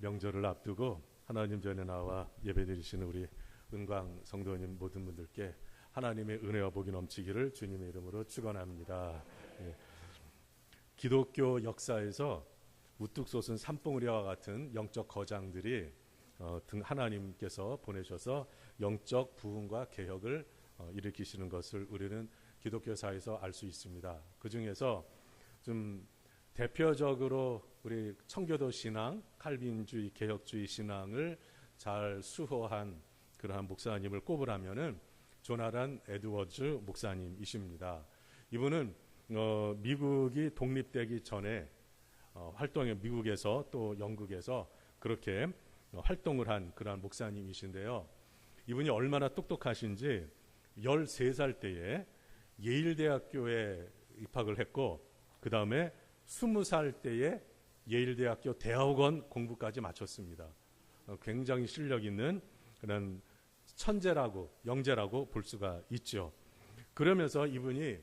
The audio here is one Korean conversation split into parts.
명절을 앞두고 하나님 전에 나와 예배드리시는 우리 은광 성도님 모든 분들께 하나님의 은혜와 복이 넘치기를 주님의 이름으로 축원합니다. 예. 기독교 역사에서 우뚝 솟은 산봉우리와 같은 영적 거장들이 하나님께서 보내셔서 영적 부흥과 개혁을 일으키시는 것을 우리는 기독교사에서 알 수 있습니다. 그 중에서 좀 대표적으로 우리 청교도 신앙, 칼빈주의, 개혁주의 신앙을 잘 수호한 그러한 목사님을 꼽으라면은 조나단 에드워즈 목사님이십니다. 이분은 미국이 독립되기 전에 활동해 미국에서 또 영국에서 그렇게 활동을 한 그러한 목사님이신데요. 이분이 얼마나 똑똑하신지 13살 때에 예일대학교에 입학을 했고 그 다음에 20살 때에 예일대학교 대학원 공부까지 마쳤습니다. 굉장히 실력 있는 그런 천재라고 영재라고 볼 수가 있죠. 그러면서 이분이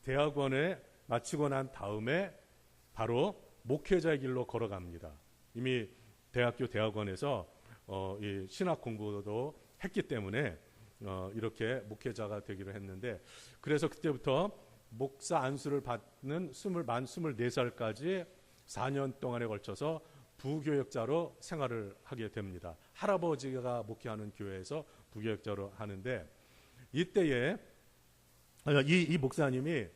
대학원에 마치고 난 다음에 바로 목회자의 길로 걸어갑니다. 이미 대학교 대학원에서 이 신학 공부도 했기 때문에 이렇게 목회자가 되기로 했는데, 그래서 그때부터 목사 안수를 받는 만 24살까지 4년 동안에 걸쳐서 부교역자로 생활을 하게 됩니다. 할아버지가 목회하는 교회에서 부교역자로 하는데, 이때에 이 목사님이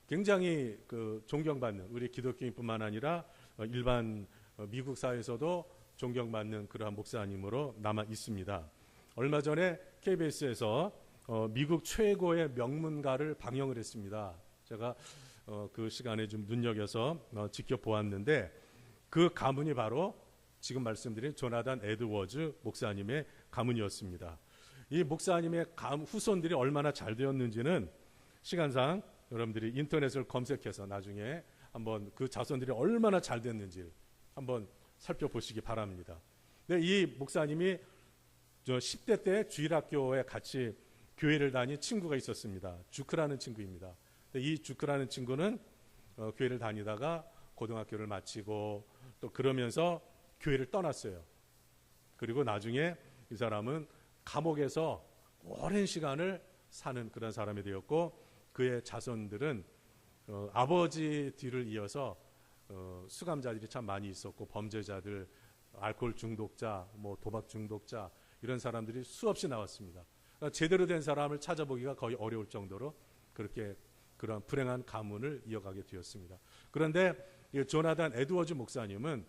굉장히 존경받는, 우리 기독교인뿐만 아니라 일반 미국 사회에서도 존경받는 그러한 목사님으로 남아 있습니다. 얼마 전에 KBS에서 미국 최고의 명문가를 방영을 했습니다. 제가 그 시간에 좀 눈여겨서 지켜보았는데, 그 가문이 바로 지금 말씀드린 조나단 에드워즈 목사님의 가문이었습니다. 이 목사님의 후손들이 얼마나 잘 되었는지는 시간상 여러분들이 인터넷을 검색해서 나중에 한번 그 자손들이 얼마나 잘 됐는지 한번 살펴보시기 바랍니다. 근데 이 목사님이 10대 때 주일학교에 같이 교회를 다닌 친구가 있었습니다. 주크라는 친구입니다. 근데 이 주크라는 친구는 교회를 다니다가 고등학교를 마치고 또 그러면서 교회를 떠났어요. 그리고 나중에 이 사람은 감옥에서 오랜 시간을 사는 그런 사람이 되었고, 그의 자손들은 아버지 뒤를 이어서 수감자들이 참 많이 있었고, 범죄자들, 알코올 중독자, 도박 중독자, 이런 사람들이 수없이 나왔습니다. 그러니까 제대로 된 사람을 찾아보기가 거의 어려울 정도로 그렇게 그런 불행한 가문을 이어가게 되었습니다. 그런데 이 조나단 에드워즈 목사님은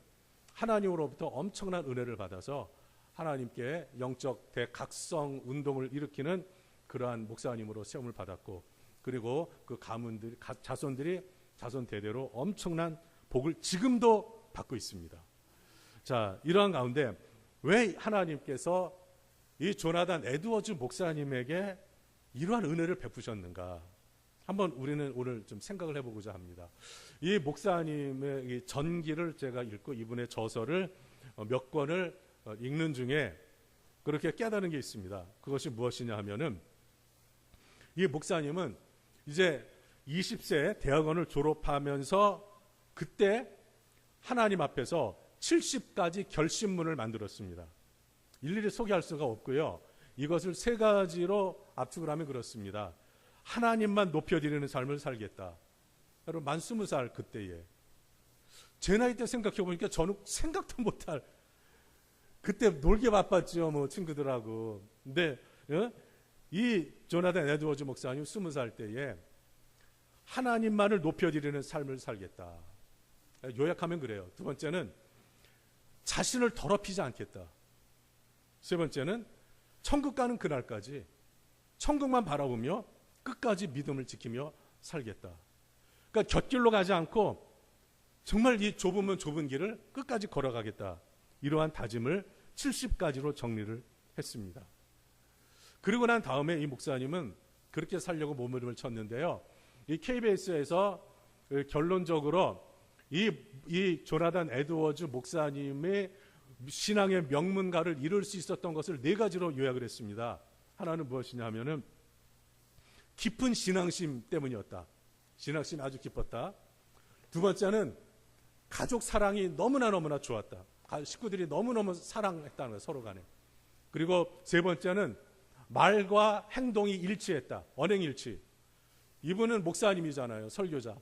하나님으로부터 엄청난 은혜를 받아서 하나님께 영적 대각성 운동을 일으키는 그러한 목사님으로 세움을 받았고, 그리고 그 가문들, 자손 대대로 엄청난 복을 지금도 받고 있습니다. 자, 이러한 가운데 왜 하나님께서 이 조나단 에드워즈 목사님에게 이러한 은혜를 베푸셨는가? 한번 우리는 오늘 좀 생각을 해보고자 합니다. 이 목사님의 이 전기를 제가 읽고 이분의 저서를 몇 권을 읽는 중에 그렇게 깨달은 게 있습니다. 그것이 무엇이냐 하면은, 이 목사님은 이제 20세 대학원을 졸업하면서 그때 하나님 앞에서 70가지 결심문을 만들었습니다. 일일이 소개할 수가 없고요. 이것을 3가지로 압축을 하면 그렇습니다. 하나님만 높여드리는 삶을 살겠다. 여러분, 만 20살 그때에 제 나이 때 생각해 보니까 저는 생각도 못할, 그때 놀게 바빴죠, 친구들하고. 근데 이 조나단 에드워즈 목사님 20살 때에 하나님만을 높여드리는 삶을 살겠다. 요약하면 그래요. 2번째는 자신을 더럽히지 않겠다. 3번째는 천국 가는 그날까지 천국만 바라보며 끝까지 믿음을 지키며 살겠다. 그러니까 곁길로 가지 않고 정말 이 좁으면 좁은 길을 끝까지 걸어가겠다. 이러한 다짐을 70가지로 정리를 했습니다. 그리고 난 다음에 이 목사님은 그렇게 살려고 몸부림을 쳤는데요. 이 KBS에서 결론적으로 이 조나단 에드워즈 목사님의 신앙의 명문가를 이룰 수 있었던 것을 4가지로 요약을 했습니다. 하나는 무엇이냐 하면은 깊은 신앙심 때문이었다. 신앙심이 아주 깊었다. 2번째는 가족 사랑이 너무나 좋았다. 식구들이 너무너무 사랑했다는 거예요, 서로 간에. 그리고 세 번째는 말과 행동이 일치했다. 언행일치. 이분은 목사님이잖아요, 설교자.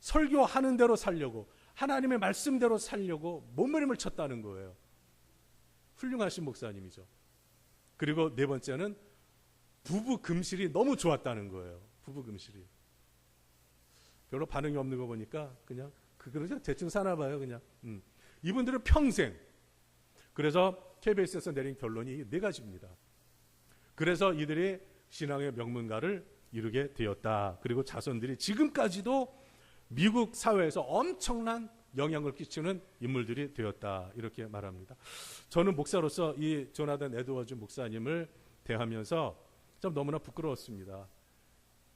설교하는 대로 살려고, 하나님의 말씀대로 살려고 몸부림을 쳤다는 거예요. 훌륭하신 목사님이죠. 그리고 네 번째는 부부 금실이 너무 좋았다는 거예요. 부부 금실이. 별로 반응이 없는 거 보니까 그냥 그러죠. 대충 사나 봐요, 그냥. 이분들은 평생. 그래서 KBS에서 내린 결론이 네 가지입니다. 그래서 이들이 신앙의 명문가를 이루게 되었다. 그리고 자손들이 지금까지도 미국 사회에서 엄청난 영향을 끼치는 인물들이 되었다. 이렇게 말합니다. 저는 목사로서 이 조나단 에드워즈 목사님을 대하면서 좀 너무나 부끄러웠습니다.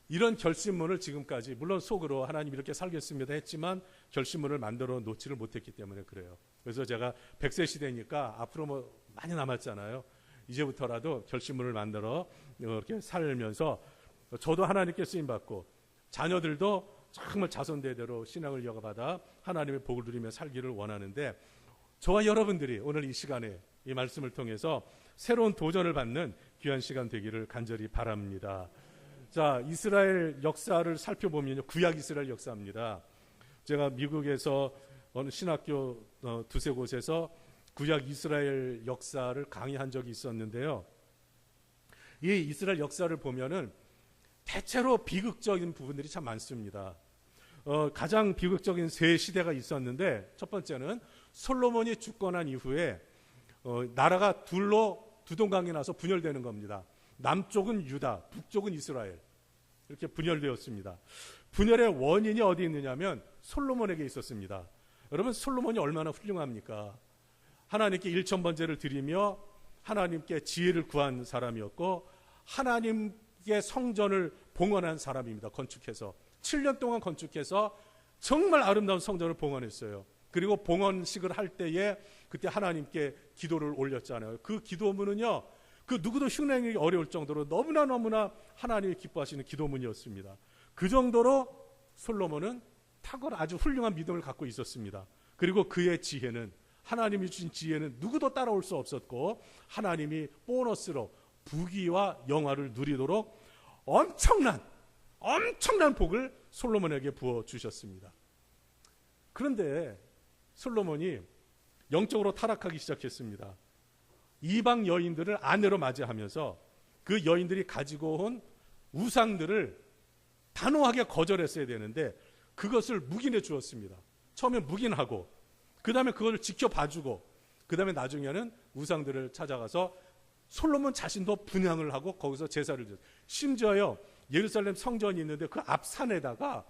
이런 결심문을 지금까지, 물론 속으로 하나님 이렇게 살겠습니다 했지만 결심문을 만들어 놓지를 못했기 때문에 그래요. 그래서 제가 100세 시대니까 앞으로 뭐 많이 남았잖아요. 이제부터라도 결심문을 만들어 이렇게 살면서 저도 하나님께 쓰임받고 자녀들도 정말 자손대대로 신앙을 이어받아 하나님의 복을 누리며 살기를 원하는데, 저와 여러분들이 오늘 이 시간에 이 말씀을 통해서 새로운 도전을 받는 귀한 시간 되기를 간절히 바랍니다. 자, 이스라엘 역사를 살펴보면요, 구약 이스라엘 역사입니다. 제가 미국에서 어느 신학교 두세 곳에서 구약 이스라엘 역사를 강의한 적이 있었는데요. 이 이스라엘 역사를 보면은 대체로 비극적인 부분들이 참 많습니다. 가장 비극적인 세 시대가 있었는데, 첫 번째는 솔로몬이 죽고 난 이후에 나라가 둘로 두동강이 나서 분열되는 겁니다. 남쪽은 유다, 북쪽은 이스라엘. 이렇게 분열되었습니다. 분열의 원인이 어디 있느냐면 솔로몬에게 있었습니다. 여러분, 솔로몬이 얼마나 훌륭합니까? 하나님께 일천번제를 드리며 하나님께 지혜를 구한 사람이었고, 하나님께 성전을 봉헌한 사람입니다. 건축해서 7년 동안 건축해서 정말 아름다운 성전을 봉헌했어요. 그리고 봉헌식을 할 때에 그때 하나님께 기도를 올렸잖아요. 그 기도문은요, 그 누구도 흉내내기 어려울 정도로 너무나 하나님이 기뻐하시는 기도문이었습니다. 그 정도로 솔로몬은 탁월한 아주 훌륭한 믿음을 갖고 있었습니다. 그리고 그의 지혜는, 하나님이 주신 지혜는 누구도 따라올 수 없었고, 하나님이 보너스로 부귀와 영화를 누리도록 엄청난 복을 솔로몬에게 부어주셨습니다. 그런데 솔로몬이 영적으로 타락하기 시작했습니다. 이방 여인들을 아내로 맞이하면서 그 여인들이 가지고 온 우상들을 단호하게 거절했어야 되는데 그것을 묵인해 주었습니다. 처음에 묵인하고, 그 다음에 그걸 지켜봐주고, 그 다음에 나중에는 우상들을 찾아가서 솔로몬 자신도 분향을 하고 거기서 제사를 드렸어요. 심지어요, 예루살렘 성전이 있는데 그 앞 산에다가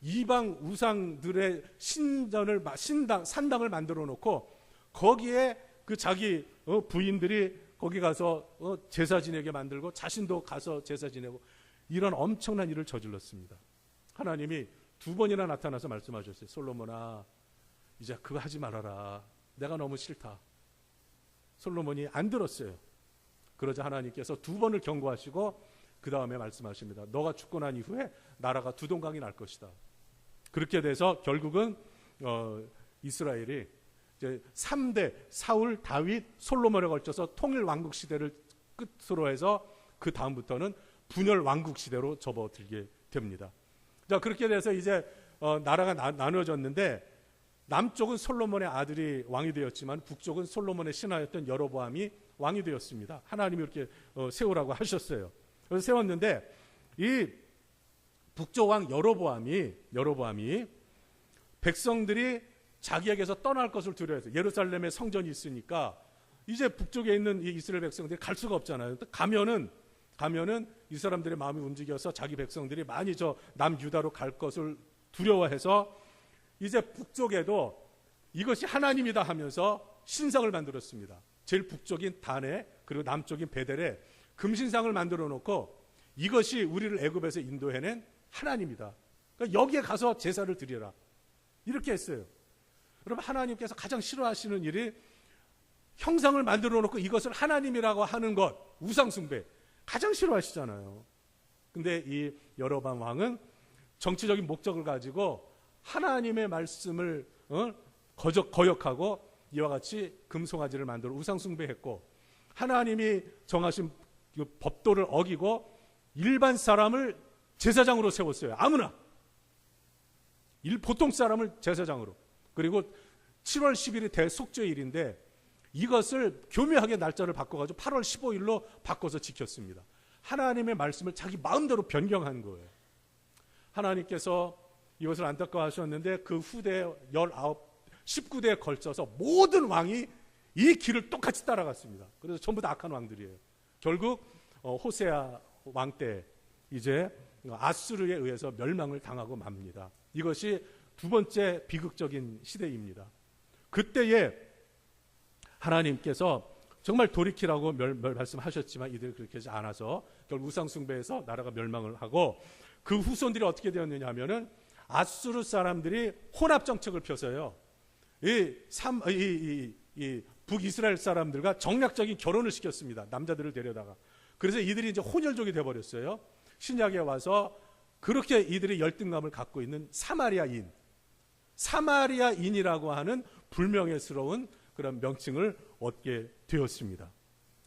이방 우상들의 산당을 만들어 놓고 거기에 그 자기 부인들이 거기 가서 제사 지내게 만들고 자신도 가서 제사 지내고, 이런 엄청난 일을 저질렀습니다. 하나님이 2번이나 나타나서 말씀하셨어요. 솔로몬아, 이제 그거 하지 말아라. 내가 너무 싫다. 솔로몬이 안 들었어요. 그러자 하나님께서 2번을 경고하시고 그 다음에 말씀하십니다. 너가 죽고 난 이후에 나라가 두동강이 날 것이다. 그렇게 돼서 결국은 이스라엘이 이제 3대 사울, 다윗, 솔로몬에 걸쳐서 통일 왕국 시대를 끝으로 해서 그 다음부터는 분열 왕국 시대로 접어들게 됩니다. 자, 그렇게 돼서 이제 나라가 나눠졌는데, 남쪽은 솔로몬의 아들이 왕이 되었지만 북쪽은 솔로몬의 신하였던 여로보암이 왕이 되었습니다. 하나님이 이렇게 세우라고 하셨어요. 그래서 세웠는데, 이 북쪽 왕 여로보암이 백성들이 자기에게서 떠날 것을 두려워해서, 예루살렘에 성전이 있으니까 이제 북쪽에 있는 이 이스라엘 백성들이 갈 수가 없잖아요. 가면은 이 사람들의 마음이 움직여서 자기 백성들이 많이 저 남유다로 갈 것을 두려워해서 이제 북쪽에도 이것이 하나님이다 하면서 신상을 만들었습니다. 제일 북쪽인 단에, 그리고 남쪽인 베델에 금신상을 만들어 놓고 이것이 우리를 애굽에서 인도해낸 하나님이다. 그러니까 여기에 가서 제사를 드리라. 이렇게 했어요. 여러분, 하나님께서 가장 싫어하시는 일이 형상을 만들어 놓고 이것을 하나님이라고 하는 것, 우상숭배. 가장 싫어하시잖아요. 근데 이 여로보암 왕은 정치적인 목적을 가지고 하나님의 말씀을 거역하고 이와 같이 금송아지를 만들어 우상숭배했고, 하나님이 정하신 그 법도를 어기고 일반 사람을 제사장으로 세웠어요. 아무나. 보통 사람을 제사장으로. 그리고 7월 10일이 대속죄일인데 이것을 교묘하게 날짜를 바꿔가지고 8월 15일로 바꿔서 지켰습니다. 하나님의 말씀을 자기 마음대로 변경한 거예요. 하나님께서 이것을 안타까워하셨는데 그 후대 19대에 걸쳐서 모든 왕이 이 길을 똑같이 따라갔습니다. 그래서 전부 다 악한 왕들이에요. 결국 호세아 왕 때 이제 아수르에 의해서 멸망을 당하고 맙니다. 이것이 두 번째 비극적인 시대입니다. 그때에 하나님께서 정말 돌이키라고 말씀하셨지만 이들이 그렇게 하지 않아서 결국 우상숭배에서 나라가 멸망을 하고, 그 후손들이 어떻게 되었느냐 하면은 아수르 사람들이 혼합정책을 펴서요, 이 북이스라엘 사람들과 정략적인 결혼을 시켰습니다. 남자들을 데려다가. 그래서 이들이 이제 혼혈족이 되어버렸어요. 신약에 와서 그렇게 이들이 열등감을 갖고 있는 사마리아인이라고 하는 불명예스러운 그런 명칭을 얻게 되었습니다.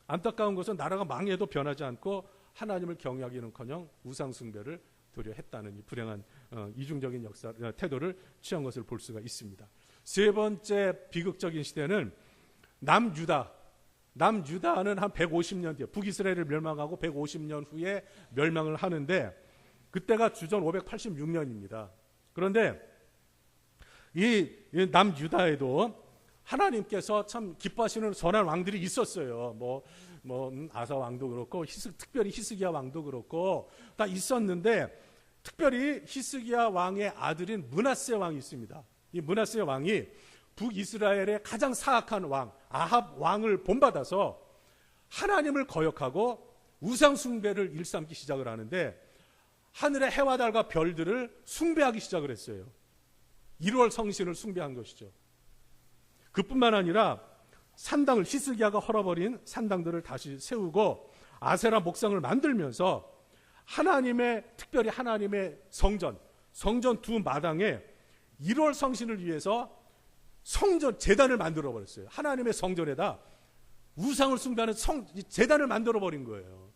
안타까운 것은 나라가 망해도 변하지 않고 하나님을 경외하기는커녕 우상숭배를 도려 했다는 이 불행한 이중적인 태도를 취한 것을 볼 수가 있습니다. 세 번째 비극적인 시대는 남유다는 한 150년 뒤에 북이스라엘을 멸망하고 150년 후에 멸망을 하는데, 그때가 주전 586년입니다. 그런데 이 남유다에도 하나님께서 참 기뻐하시는 선한 왕들이 있었어요. 아사 왕도 그렇고 특별히 히스기야 왕도 그렇고 다 있었는데, 특별히 히스기야 왕의 아들인 므낫세 왕이 있습니다. 이 므낫세 왕이 북이스라엘의 가장 사악한 왕 아합 왕을 본받아서 하나님을 거역하고 우상숭배를 일삼기 시작을 하는데, 하늘의 해와 달과 별들을 숭배하기 시작을 했어요. 1월 성신을 숭배한 것이죠. 그뿐만 아니라 산당을, 히스기야가 헐어버린 산당들을 다시 세우고 아세라 목상을 만들면서 특별히 하나님의 성전 두 마당에 1월 성신을 위해서 재단을 만들어 버렸어요. 하나님의 성전에다 우상을 숭배하는 재단을 만들어 버린 거예요.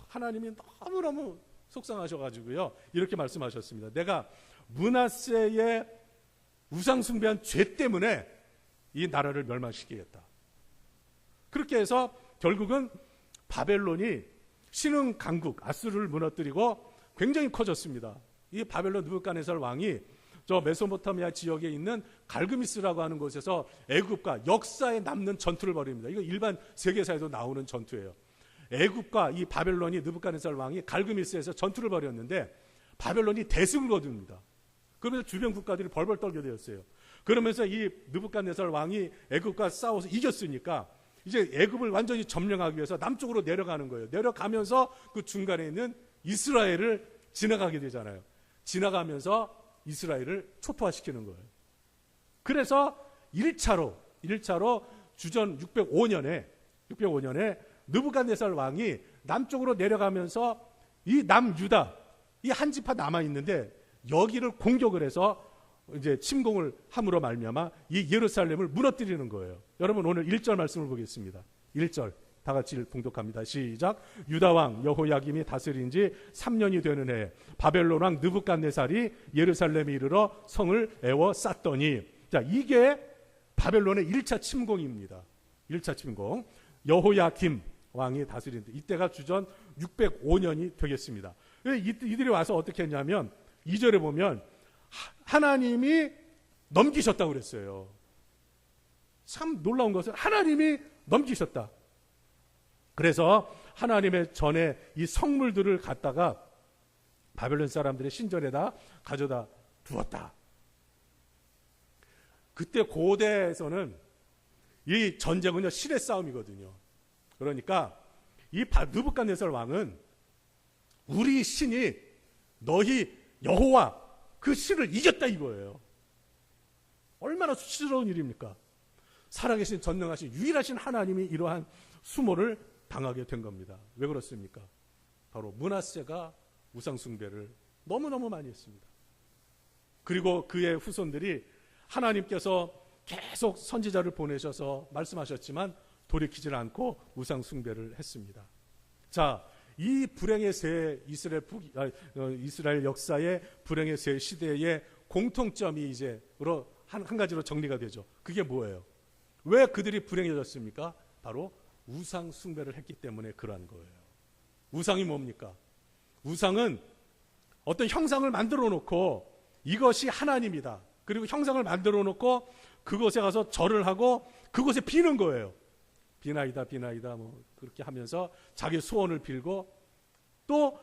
하나님이 너무너무 속상하셔가지고요, 이렇게 말씀하셨습니다. 내가 므낫세의 우상 숭배한 죄 때문에 이 나라를 멸망시키겠다. 그렇게 해서 결국은 바벨론이 신흥 강국 아수르를 무너뜨리고 굉장히 커졌습니다. 이 바벨론 느부갓네살 왕이 저 메소포타미아 지역에 있는 갈그미스라고 하는 곳에서 애굽과 역사에 남는 전투를 벌입니다. 이거 일반 세계사에도 나오는 전투예요. 애굽과 이 바벨론이 느부갓네살 왕이 갈그미스에서 전투를 벌였는데 바벨론이 대승을 거둡니다. 그러면서 주변 국가들이 벌벌 떨게 되었어요. 그러면서 이 느부갓네살 왕이 애굽과 싸워서 이겼으니까 이제 애굽을 완전히 점령하기 위해서 남쪽으로 내려가는 거예요. 내려가면서 그 중간에 있는 이스라엘을 지나가게 되잖아요. 지나가면서 이스라엘을 초토화시키는 거예요. 그래서 1차로 주전 605년에 느부갓네살 왕이 남쪽으로 내려가면서 이 남유다, 이 한 지파 남아 있는데 여기를 공격을 해서 이제 침공을 함으로 말미암아 이 예루살렘을 무너뜨리는 거예요. 여러분 오늘 1절 말씀을 보겠습니다. 1절 다 같이 봉독합니다. 시작. 유다 왕 여호야김이 다스린 지 3년이 되는 해에 바벨론 왕 느부갓네살이 예루살렘에 이르러 성을 에워쌌더니, 자, 이게 바벨론의 1차 침공입니다. 1차 침공. 여호야김 왕이 다스린 이때가 주전 605년이 되겠습니다. 이들이 와서 어떻게 했냐면 2절에 보면 하나님이 넘기셨다고 그랬어요. 참 놀라운 것은 하나님이 넘기셨다. 그래서 하나님의 전에 이 성물들을 갖다가 바벨론 사람들의 신전에다 가져다 두었다. 그때 고대에서는 이 전쟁은요 신의 싸움이거든요. 그러니까 이 느부갓네살 왕은 우리 신이 너희 여호와 그 신을 이겼다 이거예요. 얼마나 수치스러운 일입니까? 살아계신 전능하신 유일하신 하나님이 이러한 수모를 당하게 된 겁니다. 왜 그렇습니까? 바로 므낫세가 우상숭배를 너무너무 많이 했습니다. 그리고 그의 후손들이 하나님께서 계속 선지자를 보내셔서 말씀하셨지만 돌이키질 않고 우상 숭배를 했습니다. 자, 이 불행의 새 이스라엘 역사의 불행의 새 시대의 공통점이 이제로 한 가지로 정리가 되죠. 그게 뭐예요? 왜 그들이 불행해졌습니까? 바로 우상 숭배를 했기 때문에 그러한 거예요. 우상이 뭡니까? 우상은 어떤 형상을 만들어 놓고 이것이 하나님이다. 그리고 형상을 만들어 놓고 그곳에 가서 절을 하고 그곳에 비는 거예요. 비나이다 비나이다 뭐 그렇게 하면서 자기 소원을 빌고 또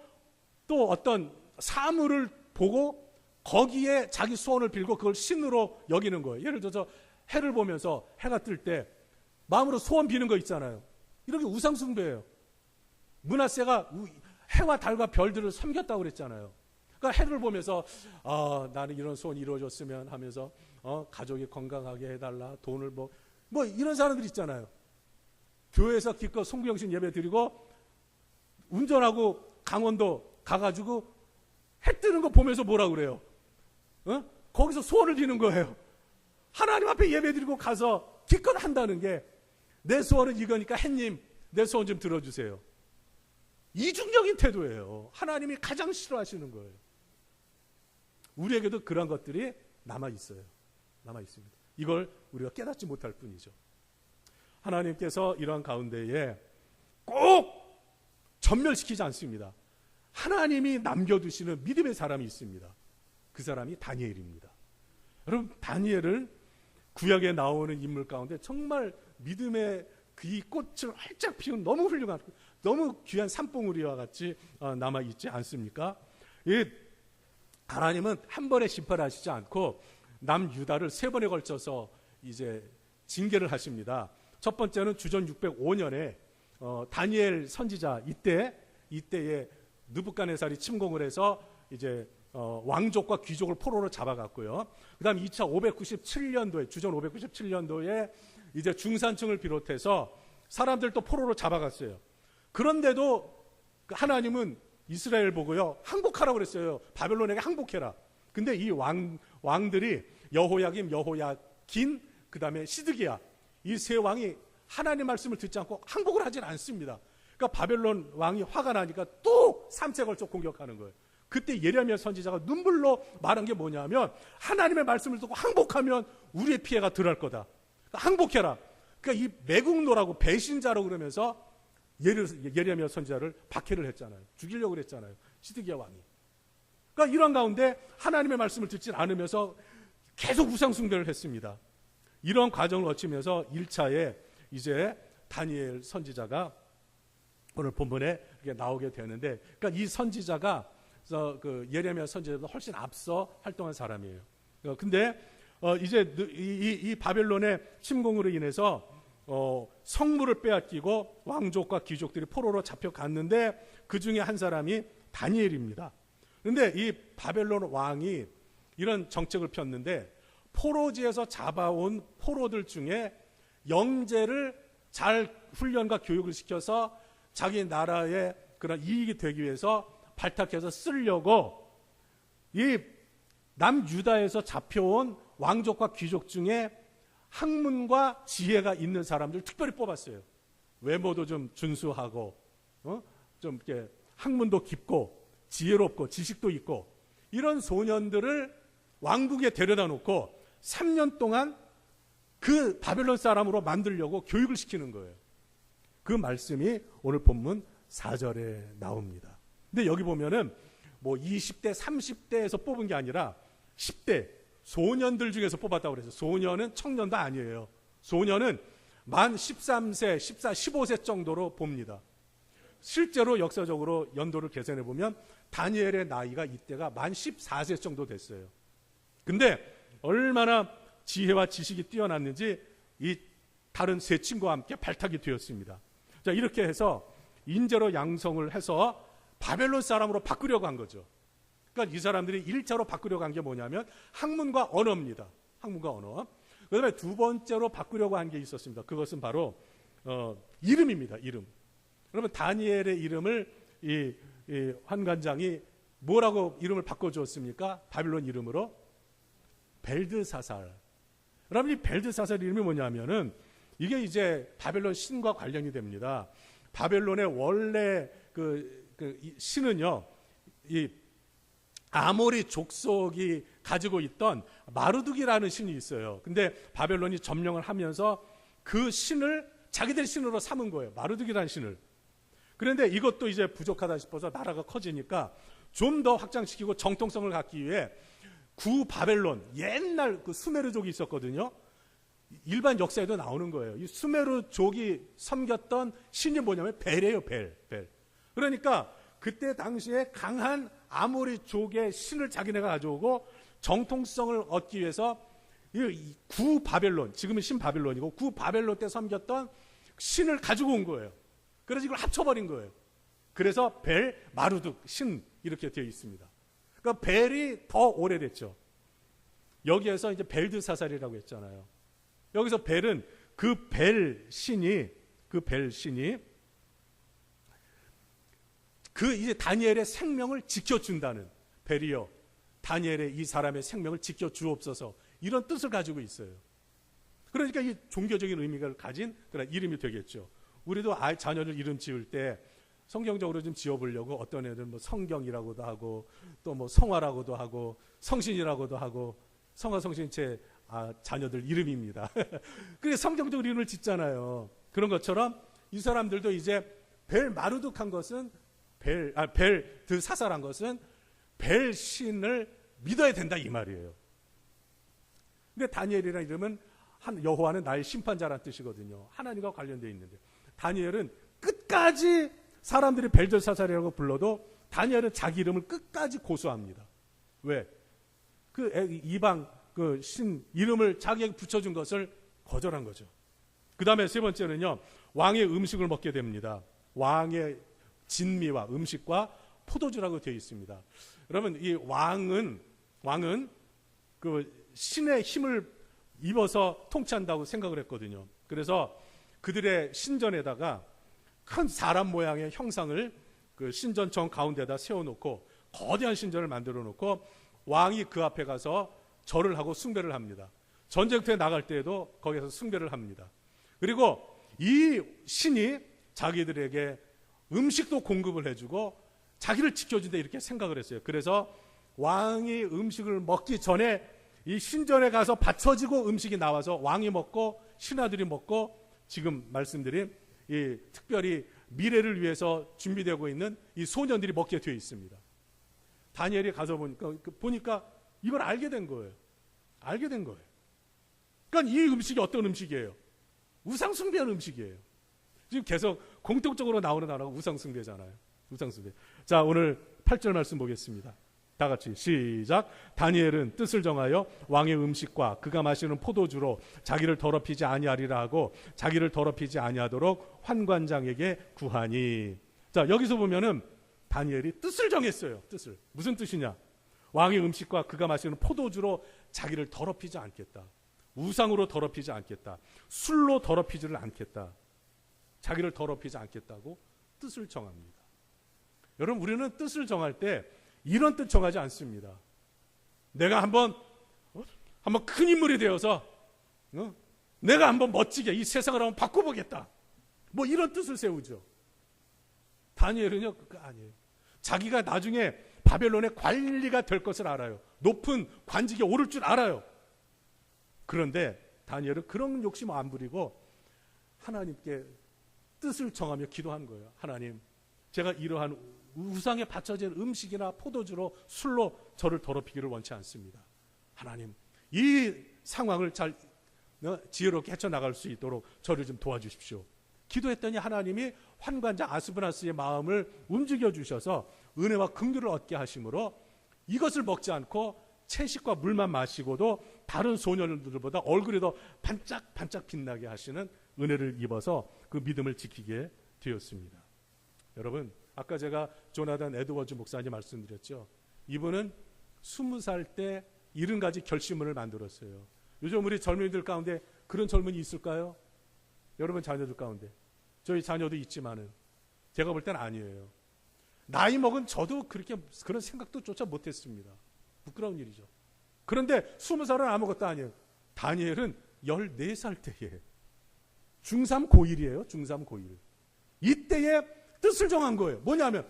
어떤 사물을 보고 거기에 자기 소원을 빌고 그걸 신으로 여기는 거예요. 예를 들어서 해를 보면서 해가 뜰 때 마음으로 소원 비는 거 있잖아요. 이렇게 우상 숭배예요. 므낫세가 해와 달과 별들을 섬겼다고 그랬잖아요. 그러니까 해를 보면서 나는 이런 소원이 이루어졌으면 하면서 가족이 건강하게 해달라, 돈을 뭐 이런 사람들 있잖아요. 교회에서 기껏 송구영신 예배 드리고 운전하고 강원도 가가지고 해 뜨는 거 보면서 뭐라 그래요? 거기서 소원을 비는 거예요. 하나님 앞에 예배 드리고 가서 기껏 한다는 게 내 소원은 이거니까 해님 내 소원 좀 들어주세요. 이중적인 태도예요. 하나님이 가장 싫어하시는 거예요. 우리에게도 그런 것들이 남아있어요. 남아있습니다. 이걸 우리가 깨닫지 못할 뿐이죠. 하나님께서 이러한 가운데에 꼭 전멸시키지 않습니다. 하나님이 남겨두시는 믿음의 사람이 있습니다. 그 사람이 다니엘입니다. 여러분, 다니엘은 구약에 나오는 인물 가운데 정말 믿음의 이 꽃을 활짝 피운 너무 훌륭한, 너무 귀한 산봉우리와 같이 남아있지 않습니까? 하나님은 한 번에 심판하시지 않고 남유다를 3번에 걸쳐서 이제 징계를 하십니다. 첫 번째는 주전 605년에 다니엘 선지자 이때에 느부갓네살이 침공을 해서 이제 왕족과 귀족을 포로로 잡아갔고요. 그다음 2차 597년도에 주전 597년도에 이제 중산층을 비롯해서 사람들 또 포로로 잡아갔어요. 그런데도 하나님은 이스라엘 보고요, 항복하라고 그랬어요. 바벨론에게 항복해라. 근데 이 왕들이 여호야김, 여호야긴, 그 다음에 시드기야, 이 3왕이 하나님 말씀을 듣지 않고 항복을 하진 않습니다. 그러니까 바벨론 왕이 화가 나니까 또 3세 걸쳐 공격하는 거예요. 그때 예레미야 선지자가 눈물로 말한 게 뭐냐면 하나님의 말씀을 듣고 항복하면 우리의 피해가 덜할 거다. 그러니까 항복해라. 그러니까 이 매국노라고 배신자로 그러면서 예레미야 선지자를 박해를 했잖아요. 죽이려고 그랬잖아요. 시드기야 왕이. 그러니까 이런 가운데 하나님의 말씀을 듣지 않으면서 계속 우상 숭배를 했습니다. 이런 과정을 거치면서 1차에 이제 다니엘 선지자가 오늘 본문에 나오게 되는데, 그러니까 이 선지자가 그 예레미야 선지자보다 훨씬 앞서 활동한 사람이에요. 근데 이제 이 바벨론의 침공으로 인해서 성물을 빼앗기고 왕족과 귀족들이 포로로 잡혀갔는데 그 중에 한 사람이 다니엘입니다. 그런데 이 바벨론 왕이 이런 정책을 폈는데 포로지에서 잡아온 포로들 중에 영재를 잘 훈련과 교육을 시켜서 자기 나라의 그런 이익이 되기 위해서 발탁해서 쓰려고 이 남유다에서 잡혀온 왕족과 귀족 중에 학문과 지혜가 있는 사람들 특별히 뽑았어요. 외모도 좀 준수하고 좀 이렇게 학문도 깊고 지혜롭고 지식도 있고 이런 소년들을 왕국에 데려다 놓고 3년 동안 그 바벨론 사람으로 만들려고 교육을 시키는 거예요. 그 말씀이 오늘 본문 4절에 나옵니다. 근데 여기 보면은 뭐 20대, 30대에서 뽑은 게 아니라 10대 소년들 중에서 뽑았다고 그래서 소년은 청년도 아니에요. 소년은 만 13세, 14, 15세 정도로 봅니다. 실제로 역사적으로 연도를 계산해 보면 다니엘의 나이가 이때가 만 14세 정도 됐어요. 근데 얼마나 지혜와 지식이 뛰어났는지 이 다른 세 친구와 함께 발탁이 되었습니다. 자, 이렇게 해서 인재로 양성을 해서 바벨론 사람으로 바꾸려고 한 거죠. 그러니까 이 사람들이 1차로 바꾸려고 한 게 뭐냐면 학문과 언어입니다. 학문과 언어. 그 다음에 두 번째로 바꾸려고 한 게 있었습니다. 그것은 바로 이름입니다. 이름. 그러면 다니엘의 이름을 이 환관장이 뭐라고 이름을 바꿔주었습니까? 바빌론 이름으로 벨드사살. 여러분, 이 벨드사살 이름이 뭐냐면은 이게 이제 바벨론 신과 관련이 됩니다. 바벨론의 원래 이 신은요, 이 아모리 족속이 가지고 있던 마르둑이라는 신이 있어요. 근데 바벨론이 점령을 하면서 그 신을 자기들 신으로 삼은 거예요. 마르둑이라는 신을. 그런데 이것도 이제 부족하다 싶어서 나라가 커지니까 좀 더 확장시키고 정통성을 갖기 위해 구바벨론, 옛날 그 수메르족이 있었거든요. 일반 역사에도 나오는 거예요. 이 수메르족이 섬겼던 신이 뭐냐면 벨이에요. 벨. 그러니까 그때 당시에 강한 아모리족의 신을 자기네가 가져오고 정통성을 얻기 위해서 이 구바벨론, 지금은 신바벨론이고 구바벨론 때 섬겼던 신을 가지고 온 거예요. 그래서 이걸 합쳐버린 거예요. 그래서 벨, 마르둑, 신 이렇게 되어 있습니다. 그러니까 벨이 더 오래됐죠. 여기에서 이제 벨드사살이라고 했잖아요. 여기서 벨은 그 벨 신이 그 이제 다니엘의 생명을 지켜준다는, 벨이여 다니엘의 이 사람의 생명을 지켜주옵소서, 이런 뜻을 가지고 있어요. 그러니까 이 종교적인 의미를 가진 그런 이름이 되겠죠. 우리도 자녀를 이름 지을 때 성경적으로 좀 지어보려고 어떤 애들은 뭐 성경이라고도 하고 또 뭐 성화라고도 하고 성신이라고도 하고, 성화 성신 제 자녀들 이름입니다. 그래서 성경적 이름을 짓잖아요. 그런 것처럼 이 사람들도 이제 벨 마르둑한 것은 벨드 사살한 것은 벨 신을 믿어야 된다 이 말이에요. 근데 다니엘이라는 이름은 여호와는 나의 심판자라는 뜻이거든요. 하나님과 관련되어 있는데 다니엘은 끝까지 사람들이 벨드 사살이라고 불러도 다니엘은 자기 이름을 끝까지 고수합니다. 왜? 그 이방 그 신 이름을 자기에게 붙여준 것을 거절한 거죠. 그 다음에 세 번째는요, 왕의 음식을 먹게 됩니다. 왕의 진미와 음식과 포도주라고 되어 있습니다. 여러분, 이 왕은 그 신의 힘을 입어서 통치한다고 생각을 했거든요. 그래서 그들의 신전에다가 큰 사람 모양의 형상을 그 신전청 가운데다 세워놓고 거대한 신전을 만들어 놓고 왕이 그 앞에 가서 절을 하고 숭배를 합니다. 전쟁터에 나갈 때에도 거기서 숭배를 합니다. 그리고 이 신이 자기들에게 음식도 공급을 해주고 자기를 지켜준다 이렇게 생각을 했어요. 그래서 왕이 음식을 먹기 전에 이 신전에 가서 바쳐지고 음식이 나와서 왕이 먹고 신하들이 먹고 지금 말씀드린 이 특별히 미래를 위해서 준비되고 있는 이 소년들이 먹게 되어 있습니다. 다니엘이 가서 보니까 이걸 알게 된 거예요. 그러니까 이 음식이 어떤 음식이에요? 우상숭배하는 음식이에요. 지금 계속 공통적으로 나오는 단어가 우상숭배잖아요. 우상숭배. 자, 오늘 8절 말씀 보겠습니다. 다 같이 시작. 다니엘은 뜻을 정하여 왕의 음식과 그가 마시는 포도주로 자기를 더럽히지 아니하리라 하고 자기를 더럽히지 아니하도록 환관장에게 구하니. 자, 여기서 보면은 다니엘이 뜻을 정했어요. 뜻을. 무슨 뜻이냐? 왕의 음식과 그가 마시는 포도주로 자기를 더럽히지 않겠다. 우상으로 더럽히지 않겠다. 술로 더럽히지를 않겠다. 자기를 더럽히지 않겠다고 뜻을 정합니다. 여러분, 우리는 뜻을 정할 때 이런 뜻 정하지 않습니다. 내가 한번 큰 인물이 되어서 내가 한번 멋지게 이 세상을 한번 바꿔보겠다. 뭐 이런 뜻을 세우죠. 다니엘은요, 그거 아니에요. 자기가 나중에 바벨론의 관리가 될 것을 알아요. 높은 관직에 오를 줄 알아요. 그런데 다니엘은 그런 욕심 안 부리고 하나님께 뜻을 정하며 기도한 거예요. 하나님, 제가 이러한 우상에 바쳐진 음식이나 포도주로 술로 저를 더럽히기를 원치 않습니다. 하나님, 이 상황을 잘 지혜롭게 헤쳐나갈 수 있도록 저를 좀 도와주십시오. 기도했더니 하나님이 환관장 아스브나스의 마음을 움직여 주셔서 은혜와 긍휼을 얻게 하심으로 이것을 먹지 않고 채식과 물만 마시고도 다른 소년들보다 얼굴이 더 반짝반짝 빛나게 하시는 은혜를 입어서 그 믿음을 지키게 되었습니다. 여러분, 아까 제가 조나단 에드워즈 목사님 말씀드렸죠. 이분은 20살 때 70가지 결심을 만들었어요. 요즘 우리 젊은이들 가운데 그런 젊은이 있을까요? 여러분 자녀들 가운데. 저희 자녀도 있지만은 제가 볼 때는 아니에요. 나이 먹은 저도 그런 생각도 조차 못했습니다. 부끄러운 일이죠. 그런데 20살은 아무것도 아니에요. 다니엘은 14살 때에 중3 고1이에요. 중3 고1. 이때에 뜻을 정한 거예요. 뭐냐면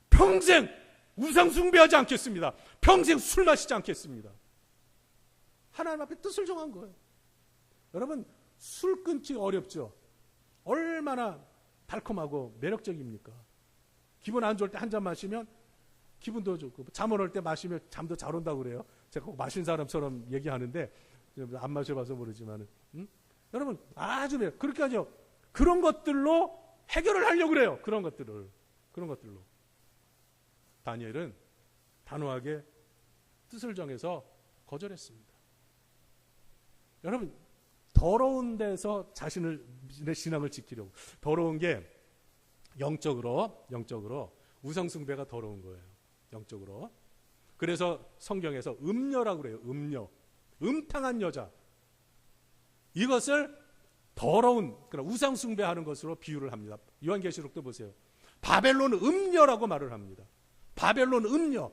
평생 우상 숭배하지 않겠습니다. 평생 술 마시지 않겠습니다. 하나님 앞에 뜻을 정한 거예요. 여러분, 술 끊기 어렵죠? 얼마나 달콤하고 매력적입니까? 기분 안 좋을 때 한 잔 마시면 기분도 좋고, 잠 올 때 마시면 잠도 잘 온다고 그래요. 제가 꼭 마신 사람처럼 얘기하는데 안 마셔봐서 모르지만 여러분 아주 매력. 그렇게 하죠. 그런 것들로 해결을 하려고 그래요. 그런 것들로 다니엘은 단호하게 뜻을 정해서 거절했습니다. 여러분, 더러운 데서 자신의 신앙을 지키려고. 더러운 게 영적으로 우상숭배가 더러운 거예요. 영적으로. 그래서 성경에서 음녀라고 그래요. 음탕한 여자. 이것을 더러운, 그러니까 우상숭배하는 것으로 비유를 합니다. 요한계시록도 보세요. 바벨론 음녀라고 말을 합니다. 바벨론 음녀.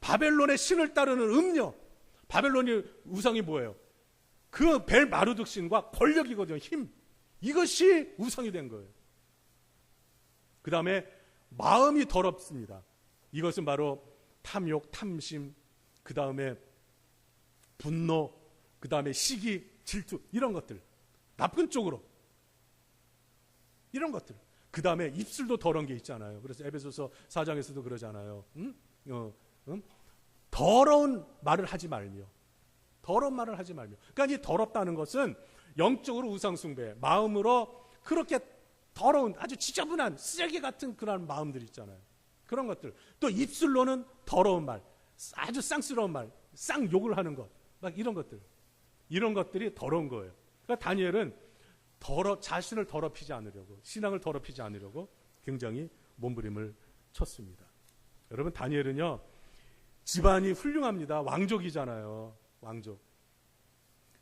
바벨론의 신을 따르는 음녀. 바벨론의 우상이 뭐예요? 그 벨마르둑 신과 권력이거든요. 힘. 이것이 우상이 된 거예요. 그 다음에 마음이 더럽습니다. 이것은 바로 탐욕, 탐심, 그 다음에 분노, 그 다음에 시기, 질투, 이런 것들. 나쁜 쪽으로. 이런 것들. 그 다음에 입술도 더러운 게 있잖아요. 그래서 에베소서 4장에서도 그러잖아요. 더러운 말을 하지 말며. 더러운 말을 하지 말며. 그러니까 이 더럽다는 것은 영적으로 우상숭배, 마음으로 그렇게 더러운 아주 지저분한 쓰레기 같은 그런 마음들 있잖아요. 그런 것들. 또 입술로는 더러운 말, 아주 쌍스러운 말, 쌍욕을 하는 것, 막 이런 것들. 이런 것들이 더러운 거예요. 그러니까 다니엘은 자신을 더럽히지 않으려고, 신앙을 더럽히지 않으려고 굉장히 몸부림을 쳤습니다. 여러분, 다니엘은요, 집안이 훌륭합니다. 왕족이잖아요. 왕족.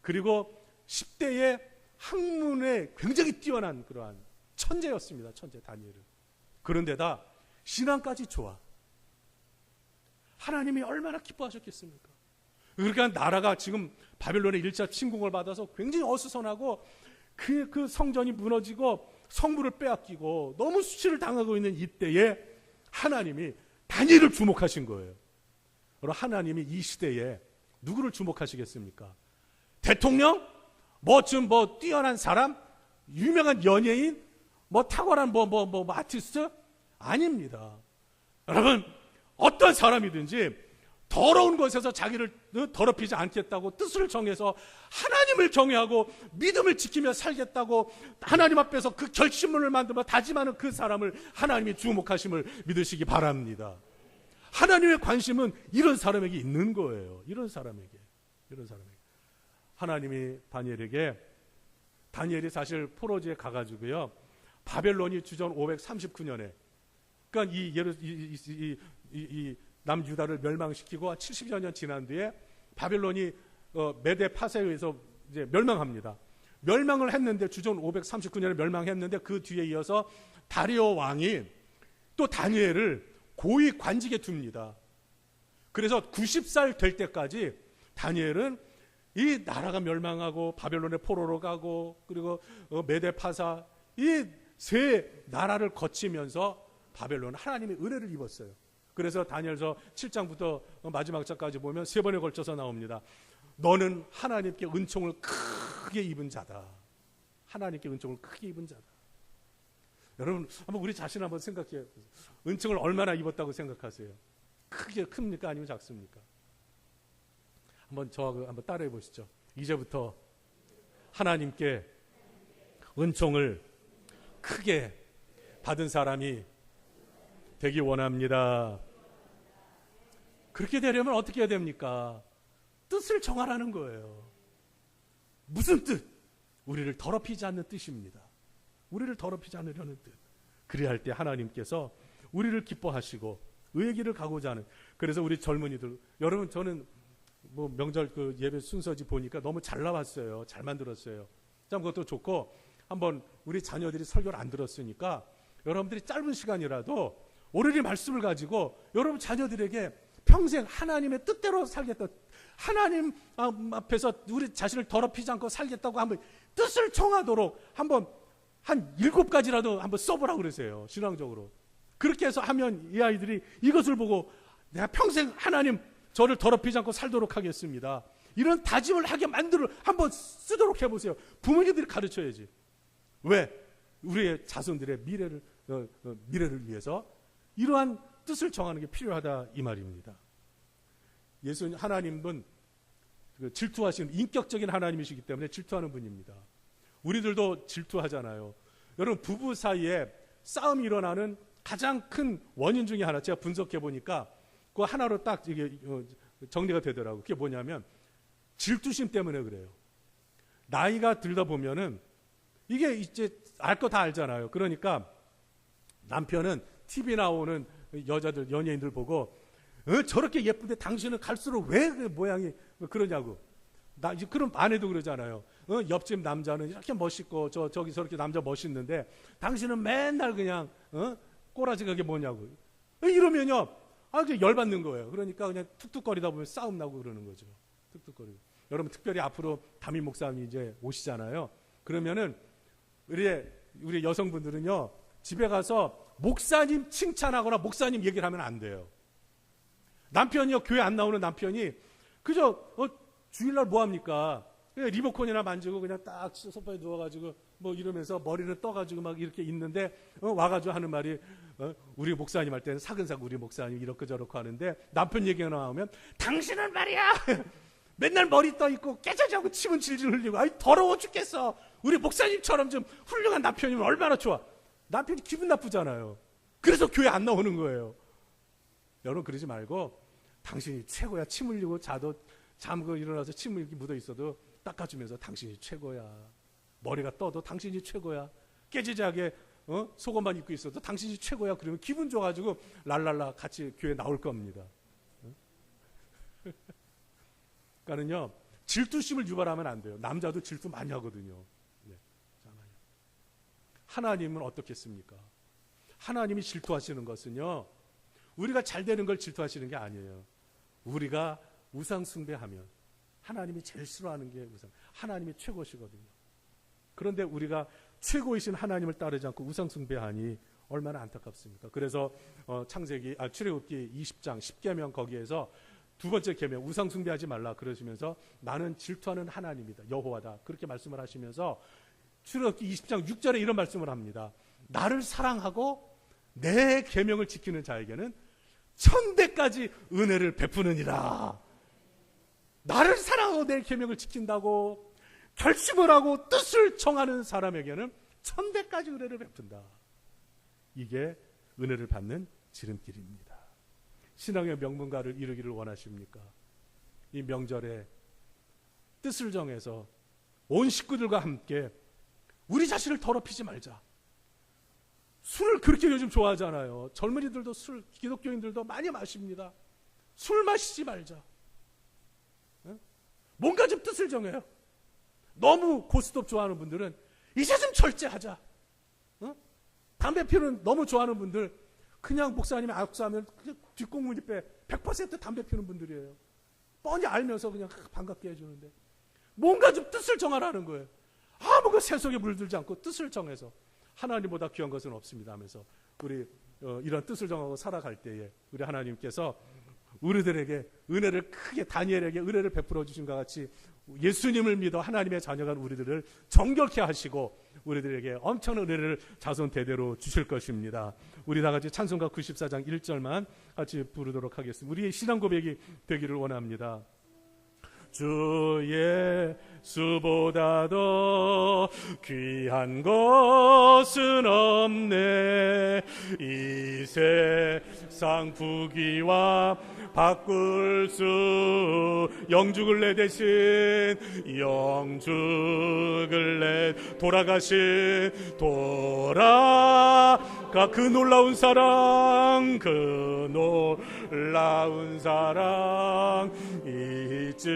그리고 10대에 학문에 굉장히 뛰어난 그러한 천재였습니다. 천재 다니엘은. 그런데다 신앙까지 좋아. 하나님이 얼마나 기뻐하셨겠습니까? 그러니까 나라가 지금 바벨론의 1차 침공을 받아서 굉장히 어수선하고 그 성전이 무너지고 성물을 빼앗기고 너무 수치를 당하고 있는 이때에 하나님이 다니엘을 주목하신 거예요. 그럼 하나님이 이 시대에 누구를 주목하시겠습니까? 대통령? 뛰어난 사람? 유명한 연예인? 탁월한 아티스트? 아닙니다. 여러분, 어떤 사람이든지 더러운 것에서 자기를 더럽히지 않겠다고 뜻을 정해서 하나님을 경외하고 믿음을 지키며 살겠다고 하나님 앞에서 그 결심문을 만들며 다짐하는 그 사람을 하나님이 주목하심을 믿으시기 바랍니다. 하나님의 관심은 이런 사람에게 있는 거예요. 이런 사람에게. 하나님이 다니엘이 사실 포로지에 가가지고요, 바벨론이 주전 539년에, 그러니까 이 남유다를 멸망시키고 70여 년 지난 뒤에 바벨론이 메데 파세에 의해서 이제 멸망합니다. 멸망을 했는데, 주전 539년에 멸망했는데, 그 뒤에 이어서 다리오 왕이 또 다니엘을 고위 관직에 둡니다. 그래서 90살 될 때까지 다니엘은 이 나라가 멸망하고 바벨론의 포로로 가고 그리고 메데 파사, 이 세 나라를 거치면서 바벨론 하나님의 은혜를 입었어요. 그래서 다니엘서 7장부터 마지막 장까지 보면 3번에 걸쳐서 나옵니다. 너는 하나님께 은총을 크게 입은 자다. 하나님께 은총을 크게 입은 자다. 여러분, 한번 우리 자신 한번 생각해. 은총을 얼마나 입었다고 생각하세요? 크게 큽니까? 아니면 작습니까? 한번 저하고 한번 따라해 보시죠. 이제부터 하나님께 은총을 크게 받은 사람이 되기 원합니다. 그렇게 되려면 어떻게 해야 됩니까? 뜻을 정하라는 거예요. 무슨 뜻? 우리를 더럽히지 않는 뜻입니다. 우리를 더럽히지 않으려는 뜻. 그래야 할 때 하나님께서 우리를 기뻐하시고 의의 길을 가고자 하는. 그래서 우리 젊은이들, 여러분, 저는 명절 그 예배 순서지 보니까 너무 잘 나왔어요. 잘 만들었어요. 참 그것도 좋고, 한번 우리 자녀들이 설교를 안 들었으니까 여러분들이 짧은 시간이라도 오늘의 말씀을 가지고 여러분 자녀들에게 평생 하나님의 뜻대로 살겠다, 하나님 앞에서 우리 자신을 더럽히지 않고 살겠다고 한번 뜻을 청하도록 한번 한 7가지라도 한번 써보라고 그러세요. 신앙적으로. 그렇게 해서 하면 이 아이들이 이것을 보고 내가 평생 하나님 저를 더럽히지 않고 살도록 하겠습니다. 이런 다짐을 하게 만들어 한번 쓰도록 해보세요. 부모님들이 가르쳐야지. 왜? 우리의 자손들의 미래를 위해서 이러한 뜻을 정하는 게 필요하다 이 말입니다. 예수님 하나님은 질투하시는 인격적인 하나님이시기 때문에 질투하는 분입니다. 우리들도 질투하잖아요. 여러분 부부 사이에 싸움이 일어나는 가장 큰 원인 중에 하나 제가 분석해 보니까 그 하나로 딱 이게 정리가 되더라고요. 그게 뭐냐면 질투심 때문에 그래요. 나이가 들다 보면은 이게 이제 알 거 다 알잖아요. 그러니까 남편은 TV 나오는 여자들 연예인들 보고 저렇게 예쁜데 당신은 갈수록 왜 그 모양이 그러냐고. 나 이제 그런 아내도 그러잖아요. 옆집 남자는 이렇게 멋있고 저기 저렇게 남자 멋있는데 당신은 맨날 그냥 꼬라지가 그게 뭐냐고. 이러면요 열받는 거예요. 그러니까 그냥 툭툭거리다 보면 싸움 나고 그러는 거죠. 툭툭거리고. 여러분 특별히 앞으로 담임 목사님이 이제 오시잖아요. 그러면은 우리 여성분들은요 집에 가서 목사님 칭찬하거나 목사님 얘기를 하면 안 돼요. 남편이요 교회 안 나오는 남편이 그저 주일날 뭐 합니까? 리모컨이나 만지고 그냥 딱 소파에 누워가지고 뭐 이러면서 머리를 떠가지고 막 이렇게 있는데 와가지고 하는 말이 우리 목사님 할 때는 사근사근 우리 목사님 이렇게 저렇게 하는데 남편 얘기가 나오면 당신은 말이야 맨날 머리 떠 있고 깨져자고 침은 질질 흘리고 아이 더러워 죽겠어. 우리 목사님처럼 좀 훌륭한 남편이면 얼마나 좋아. 남편이 기분 나쁘잖아요. 그래서 교회 안 나오는 거예요. 여러분 그러지 말고 당신이 최고야. 침 흘리고 자도 잠고 일어나서 침 이렇게 묻어 있어도 닦아주면서 당신이 최고야. 머리가 떠도 당신이 최고야. 깨지자게 속옷만 입고 있어도 당신이 최고야. 그러면 기분 좋아가지고 랄랄라 같이 교회 나올 겁니다. 그러니까는요 질투심을 유발하면 안 돼요. 남자도 질투 많이 하거든요. 네. 하나님은 어떻겠습니까? 하나님이 질투하시는 것은요 우리가 잘 되는 걸 질투하시는 게 아니에요. 우리가 우상 숭배하면 하나님이 제일 싫어하는 게 우상. 하나님이 최고시거든요. 그런데 우리가 최고이신 하나님을 따르지 않고 우상 숭배하니 얼마나 안타깝습니까? 그래서 출애굽기 20장 10계명 거기에서 두 번째 계명 우상 숭배하지 말라 그러시면서 나는 질투하는 하나님이다. 여호와다. 그렇게 말씀을 하시면서 출애굽기 20장 6절에 이런 말씀을 합니다. 나를 사랑하고 내 계명을 지키는 자에게는 천대까지 은혜를 베푸느니라. 나를 사랑하고 내 계명을 지킨다고 결심을 하고 뜻을 정하는 사람에게는 천대까지 은혜를 베푼다. 이게 은혜를 받는 지름길입니다. 신앙의 명문가를 이루기를 원하십니까? 이 명절에 뜻을 정해서 온 식구들과 함께 우리 자신을 더럽히지 말자. 술을 그렇게 요즘 좋아하잖아요. 젊은이들도 술, 기독교인들도 많이 마십니다. 술 마시지 말자. 뭔가 좀 뜻을 정해요. 너무 고스톱 좋아하는 분들은 이제 좀 절제하자. 담배 피우는 너무 좋아하는 분들 그냥 목사님이 악수하면 뒷공문이 빼 100% 담배 피우는 분들이에요. 뻔히 알면서 그냥 반갑게 해주는데 뭔가 좀 뜻을 정하라는 거예요. 아무것도 세속에 물들지 않고 뜻을 정해서 하나님보다 귀한 것은 없습니다 하면서 우리 이런 뜻을 정하고 살아갈 때에 우리 하나님께서 우리들에게 은혜를 크게 다니엘에게 은혜를 베풀어 주신 것 같이 예수님을 믿어 하나님의 자녀가 우리들을 정결케 하시고 우리들에게 엄청난 은혜를 자손 대대로 주실 것입니다. 우리 다 같이 찬송가 94장 1절만 같이 부르도록 하겠습니다. 우리의 신앙 고백이 되기를 원합니다. 주 예수보다 더 귀한 것은 없네. 이 세상 부귀와 바꿀 수 영죽을 내 대신 영죽을 내 돌아가신 돌아가 그 놀라운 사랑 그 놀라운 사랑 잊지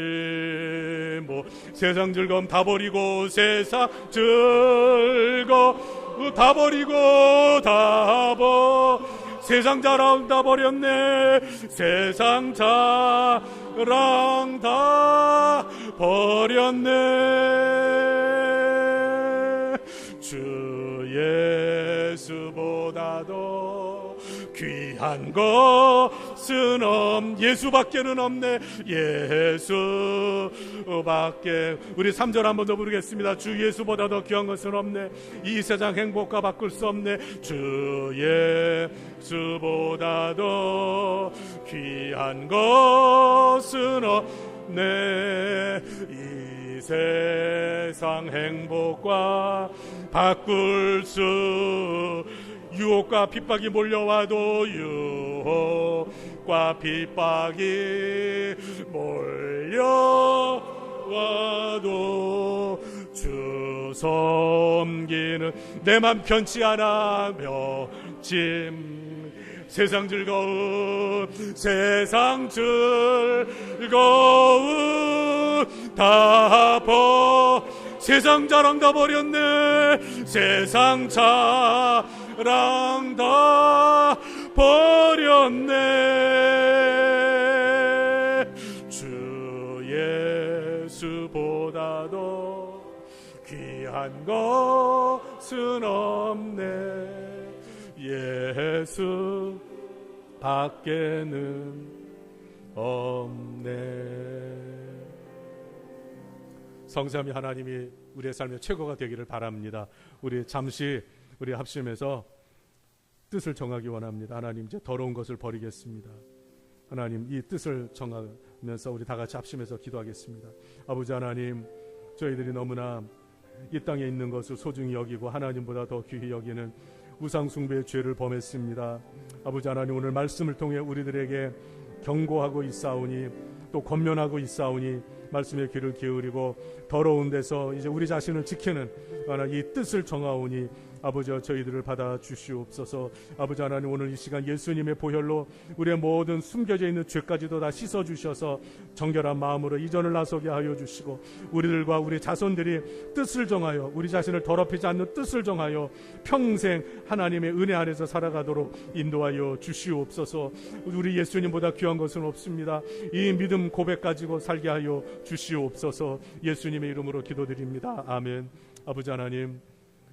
뭐 세상 즐거움 다 버리고 세상 즐거움 다 버리고 세상 자랑 다 버렸네. 세상 자랑 다 버렸네. 주 예수보다도 귀한 것은 예수밖에는 없네. 예수밖에. 우리 3절 한 번 더 부르겠습니다. 주 예수보다 더 귀한 것은 없네. 이 세상 행복과 바꿀 수 없네. 주 예수보다 더 귀한 것은 없네. 이 세상 행복과 바꿀 수. 유혹과 핍박이 몰려와도 유혹과 핍박이 몰려와도 주 섬기는 내 맘 편치 않아 맺짐. 세상 즐거움 다 세상 자랑 다 버렸네. 세상 자랑 다 버렸네. 주 예수보다도 귀한 것은 없네. 예수 밖에는 없네. 성삼위 하나님이 우리의 삶의 최고가 되기를 바랍니다. 우리 잠시 우리 합심해서 뜻을 정하기 원합니다. 하나님, 이제 더러운 것을 버리겠습니다. 하나님, 이 뜻을 정하면서 우리 다 같이 합심해서 기도하겠습니다. 아버지 하나님, 저희들이 너무나 이 땅에 있는 것을 소중히 여기고 하나님보다 더 귀히 여기는 우상숭배의 죄를 범했습니다. 아버지 하나님, 오늘 말씀을 통해 우리들에게 경고하고 있사오니 또 권면하고 있사오니 말씀의 귀를 기울이고 더러운 데서 이제 우리 자신을 지키는 이 뜻을 정하오니 아버지와 저희들을 받아 주시옵소서. 아버지 하나님, 오늘 이 시간 예수님의 보혈로 우리의 모든 숨겨져 있는 죄까지도 다 씻어 주셔서 정결한 마음으로 이전을 나서게 하여 주시고 우리들과 우리 자손들이 뜻을 정하여 우리 자신을 더럽히지 않는 뜻을 정하여 평생 하나님의 은혜 안에서 살아가도록 인도하여 주시옵소서. 우리 예수님보다 귀한 것은 없습니다. 이 믿음 고백 가지고 살게 하여 주시옵소서. 예수님의 이름으로 기도드립니다. 아멘. 아버지 하나님,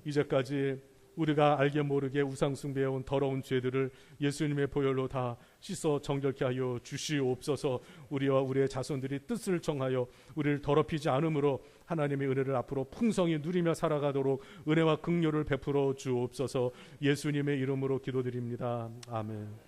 이제까지 우리가 알게 모르게 우상숭배해온 더러운 죄들을 예수님의 보혈로 다 씻어 정결케 하여 주시옵소서. 우리와 우리의 자손들이 뜻을 정하여 우리를 더럽히지 않으므로 하나님의 은혜를 앞으로 풍성히 누리며 살아가도록 은혜와 긍휼을 베풀어 주옵소서. 예수님의 이름으로 기도드립니다. 아멘.